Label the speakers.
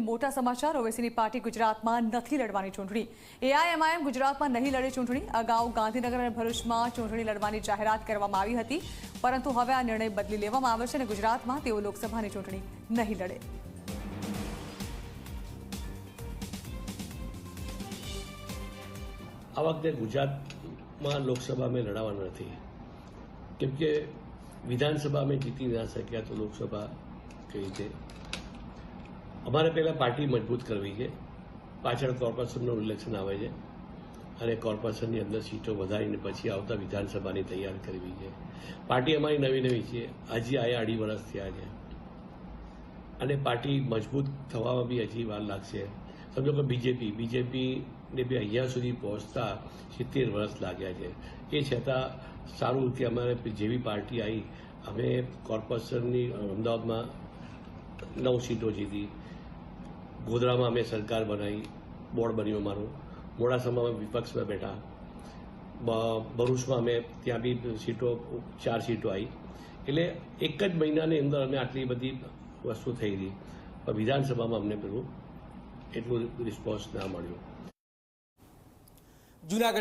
Speaker 1: મોટા સમાચાર। ઓવેસીની પાર્ટી ગુજરાતમાં નથી લડવાની ચૂંટણી। એઆઈએમઆઈએમ ગુજરાતમાં નહીં લડે ચૂંટણી। અગાઉ ગાંધીનગર અને ભરૂચમાં ચૂંટણી લડવાની જાહેરાત કરવામાં આવી હતી, પરંતુ હવે આ નિર્ણય બદલી લેવામાં આવ્યો છે અને ગુજરાતમાં તેઓ લોકસભાની ચૂંટણી નહીં લડે।
Speaker 2: આ વખતે ગુજરાતમાં લોકસભા અમે લડાવવાના નથી, કેમ કે વિધાનસભા અમે જીતી ના શક્યા તો લોકસભા કઈ રીતે? અમારે પહેલાં પાર્ટી મજબૂત કરવી છે, પાછળ કોર્પોરેશનનું ઇલેક્શન આવે છે અને કોર્પોરેશનની અંદર સીટો વધારીને પછી આવતા વિધાનસભાની તૈયાર કરવી છે। પાર્ટી અમારી નવી છે, હજી આયા 2.5 વર્ષ થયા છે અને પાર્ટી મજબૂત થવામાં બી હજી વાર લાગશે। સમજો કે બીજેપીને બી અહીંયા સુધી પહોંચતા 70 વર્ષ લાગ્યા છે। એ છતાં સારું કે અમારે જેવી પાર્ટી આવી, અમે કોર્પોરેશનની અમદાવાદમાં 9 સીટો જીતી, ગોધરામાં અમે સરકાર બનાવી, બોર્ડ બન્યું અમારું, મોડાસામાં અમે વિપક્ષમાં બેઠા, ભરૂચમાં અમે ત્યાં બી સીટો 4 સીટો આવી। એટલે એક જ મહિનાની અંદર અમે આટલી બધી વસ્તુ થઈ હતી, પણ વિધાનસભામાં અમને પેલું એટલું રિસ્પોન્સ ના મળ્યો।
Speaker 3: જૂનાગઢ